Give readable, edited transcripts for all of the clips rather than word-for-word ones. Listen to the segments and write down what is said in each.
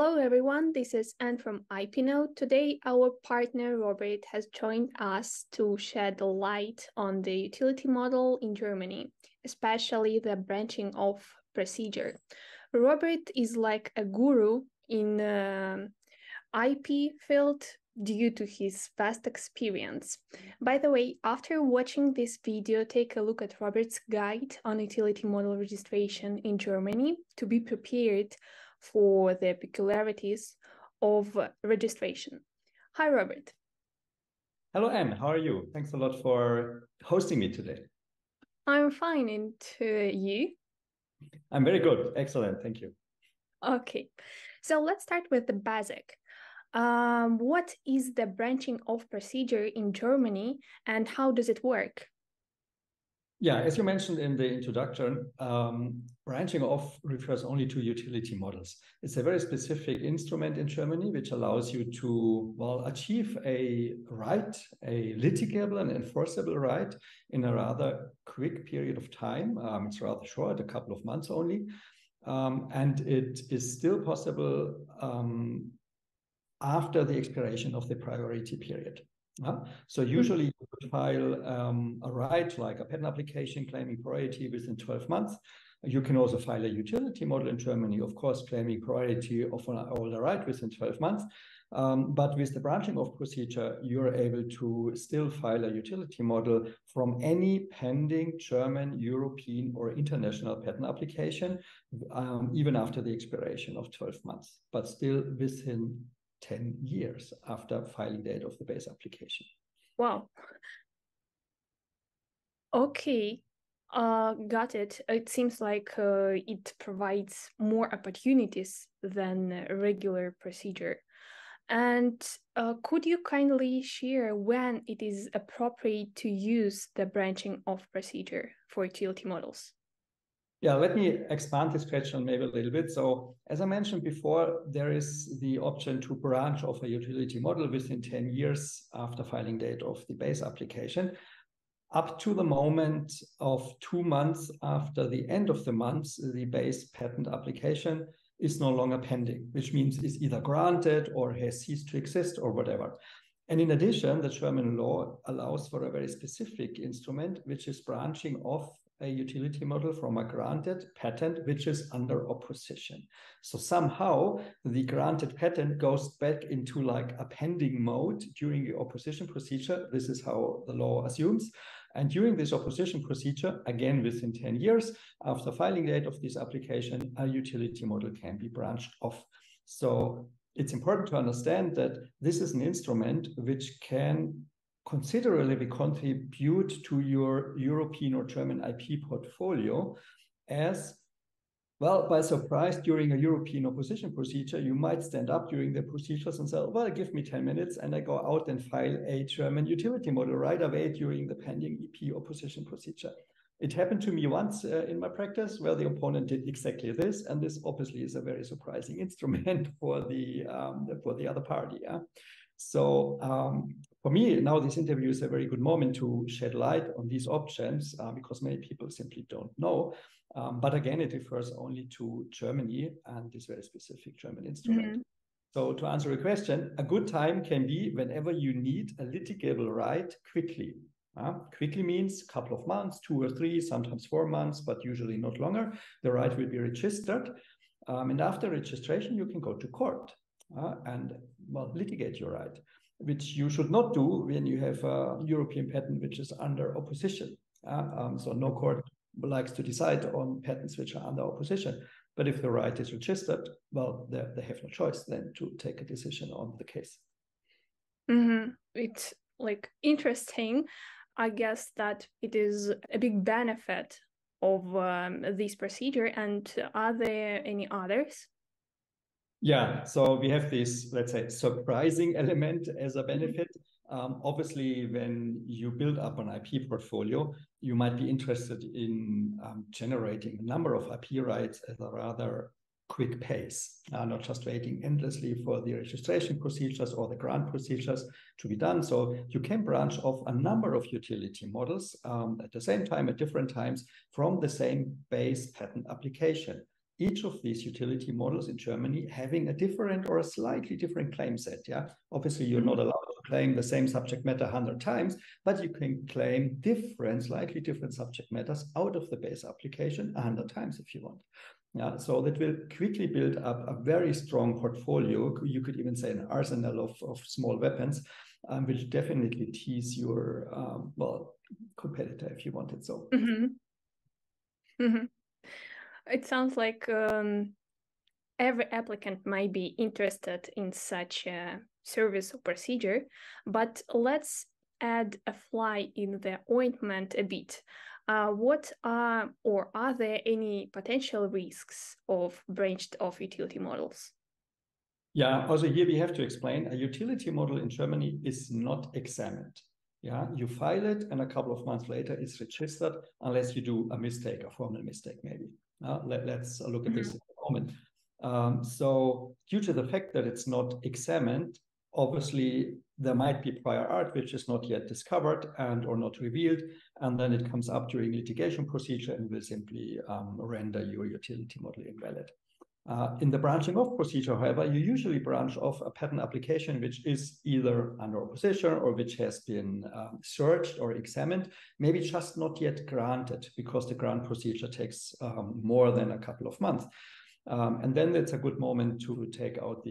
Hello everyone, this is Anne from IPNode. Today our partner Robert has joined us to shed light on the utility model in Germany, especially the branching off procedure. Robert is like a guru in the IP field due to his vast experience. By the way, after watching this video, take a look at Robert's guide on utility model registration in Germany to be prepared for the peculiarities of registration. Hi, Robert. Hello, Anne. How are you? Thanks a lot for hosting me today. I'm fine, and you? I'm very good. Excellent. Thank you. Okay, so let's start with the basic. What is the branching off procedure in Germany and how does it work? Yeah, as you mentioned in the introduction, branching off refers only to utility models. It's a very specific instrument in Germany which allows you to, well, achieve a right, a litigable and enforceable right in a rather quick period of time. It's rather short, a couple of months only. And it is still possible after the expiration of the priority period. So usually you would file a right like a patent application claiming priority within 12 months. You can also file a utility model in Germany, of course, claiming priority of all the right within 12 months. But with the branching off procedure, you're able to still file a utility model from any pending German, European, or international patent application, even after the expiration of 12 months, but still within 10 years after filing date of the base application. Wow. Okay, got it. It seems like it provides more opportunities than a regular procedure. And could you kindly share when it is appropriate to use the branching off procedure for utility models? Yeah, let me expand this question maybe a little bit. So as I mentioned before, there is the option to branch off a utility model within 10 years after filing date of the base application, up to the moment of 2 months after the end of the month, the base patent application is no longer pending, which means it's either granted or has ceased to exist or whatever. And in addition, the German law allows for a very specific instrument, which is branching off a utility model from a granted patent, which is under opposition. So somehow the granted patent goes back into like a pending mode during the opposition procedure. This is how the law assumes. And during this opposition procedure, again, within 10 years after filing date of this application, a utility model can be branched off. So it's important to understand that this is an instrument which can considerably contribute to your European or German IP portfolio, as well, by surprise, during a European opposition procedure, you might stand up during the procedures and say, well, give me 10 minutes and I go out and file a German utility model right away during the pending EP opposition procedure. It happened to me once in my practice where the opponent did exactly this, and this obviously is a very surprising instrument for the other party. Yeah? So for me, now this interview is a very good moment to shed light on these options because many people simply don't know. But again, it refers only to Germany and this very specific German instrument. Mm-hmm. So to answer your question, a good time can be whenever you need a litigable right quickly. Quickly means a couple of months, 2 or 3, sometimes 4 months, but usually not longer. The right will be registered. And after registration, you can go to court and well, litigate your right, which you should not do when you have a European patent which is under opposition. So no court likes to decide on patents which are under opposition. But if the right is registered, well, they have no choice then to take a decision on the case. Mm-hmm. It's like interesting. I guess that it is a big benefit of this procedure. And are there any others? Yeah, so we have this, let's say, surprising element as a benefit. Obviously, when you build up an IP portfolio, you might be interested in generating a number of IP rights at a rather quick pace, not just waiting endlessly for the registration procedures or the grant procedures to be done. So you can branch off a number of utility models at the same time, at different times, from the same base patent application, each of these utility models in Germany having a different or a slightly different claim set. Yeah, obviously you're not allowed to claim the same subject matter 100 times, but you can claim slightly different subject matters out of the base application 100 times if you want. Yeah, so that will quickly build up a very strong portfolio. You could even say an arsenal of small weapons, which definitely tease your competitor if you want it so. It sounds like every applicant might be interested in such a service or procedure, but let's add a fly in the ointment a bit. What are or are there any potential risks of branched-off utility models? Yeah, also here we have to explain a utility model in Germany is not examined. Yeah, you file it and a couple of months later it's registered unless you do a mistake, a formal mistake maybe. Let's look at this in a moment. So due to the fact that it's not examined, obviously there might be prior art which is not yet discovered and or not revealed, and then it comes up during litigation procedure and will simply render your utility model invalid. In the branching off procedure, however, you usually branch off a patent application which is either under opposition or which has been searched or examined, maybe just not yet granted because the grant procedure takes more than a couple of months. And then it's a good moment to take out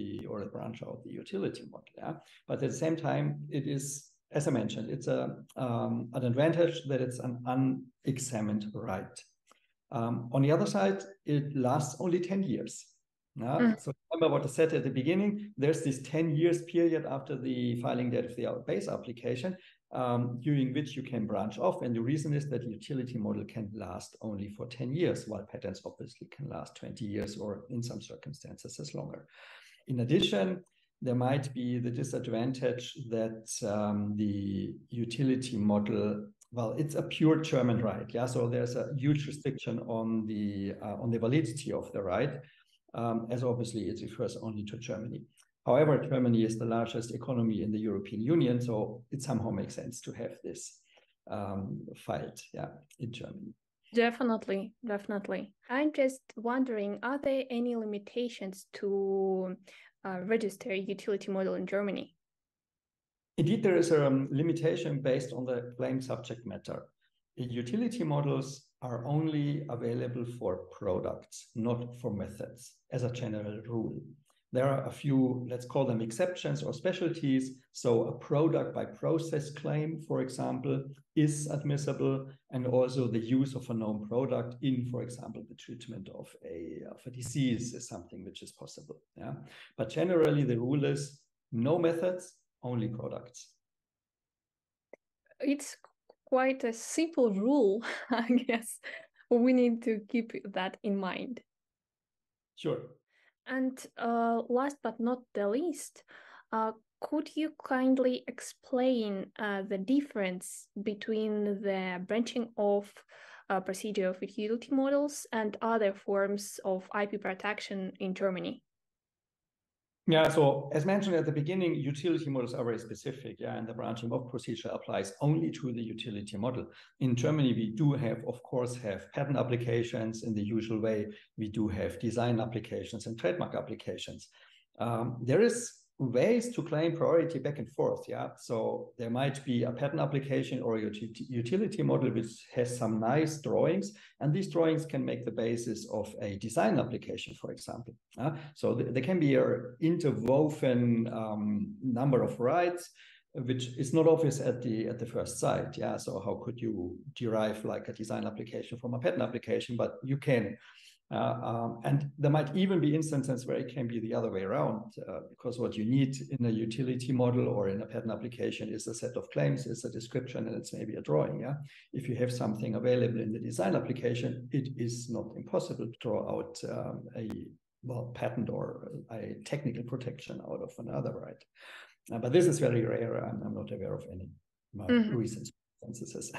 branch out the utility model. Yeah? But at the same time, it is, as I mentioned, it's an advantage that it's an unexamined right. On the other side, it lasts only 10 years. So remember what I said at the beginning, there's this 10 years period after the filing date of the base application, during which you can branch off. And the reason is that the utility model can last only for 10 years, while patents obviously can last 20 years or in some circumstances as longer. In addition, there might be the disadvantage that the utility model, well, it's a pure German right, yeah. So there's a huge restriction on the validity of the right, as obviously it refers only to Germany. However, Germany is the largest economy in the European Union, so it somehow makes sense to have this filed, yeah, in Germany. Definitely. I'm just wondering, are there any limitations to register a utility model in Germany? Indeed, there is a limitation based on the claimed subject matter. Utility models are only available for products, not for methods, as a general rule. There are a few, let's call them exceptions or specialties. So a product by process claim, for example, is admissible, and also the use of a known product in, for example, the treatment of a disease is something which is possible. Yeah? But generally, the rule is no methods, only products. It's quite a simple rule, I guess. We need to keep that in mind. Sure. And last but not the least, could you kindly explain the difference between the branching off procedure of utility models and other forms of IP protection in Germany? Yeah, so as mentioned at the beginning, utility models are very specific, yeah, and the branching off procedure applies only to the utility model. In Germany, we do have, of course, patent applications in the usual way. We do have design applications and trademark applications. There is ways to claim priority back and forth, yeah. So there might be a patent application or a utility model which has some nice drawings, and these drawings can make the basis of a design application, for example. So there can be an interwoven number of rights, which is not obvious at the first sight, yeah. So how could you derive like a design application from a patent application? But you can. And there might even be instances where it can be the other way around, because what you need in a utility model or in a patent application is a set of claims, is a description, and it's maybe a drawing. Yeah, if you have something available in the design application, it is not impossible to draw out a patent or a technical protection out of another right. But this is very rare. I'm not aware of any recent instances.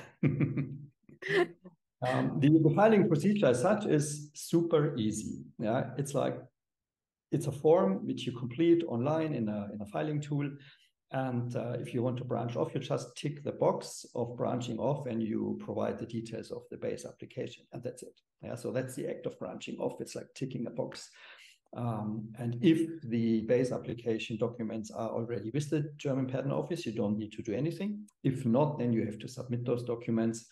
The filing procedure as such is super easy. Yeah, it's a form which you complete online in a filing tool. And if you want to branch off, you just tick the box of branching off and you provide the details of the base application, and that's it. Yeah, so that's the act of branching off. It's like ticking a box. And if the base application documents are already with the German Patent Office, you don't need to do anything. If not, then you have to submit those documents.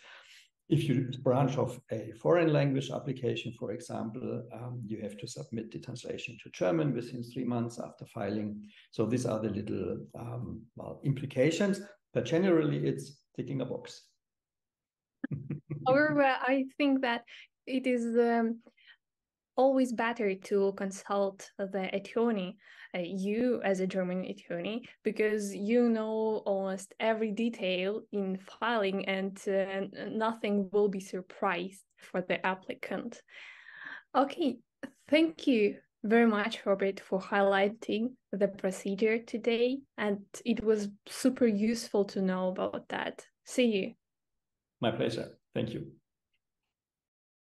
If you branch off a foreign language application, for example, you have to submit the translation to German within 3 months after filing. So these are the little implications, but generally it's ticking a box. However, I think that it is always better to consult the attorney, you as a German attorney, because you know almost every detail in filing, and nothing will be surprised for the applicant. Okay, thank you very much, Robert, for highlighting the procedure today, and it was super useful to know about that. See you. My pleasure. Thank you.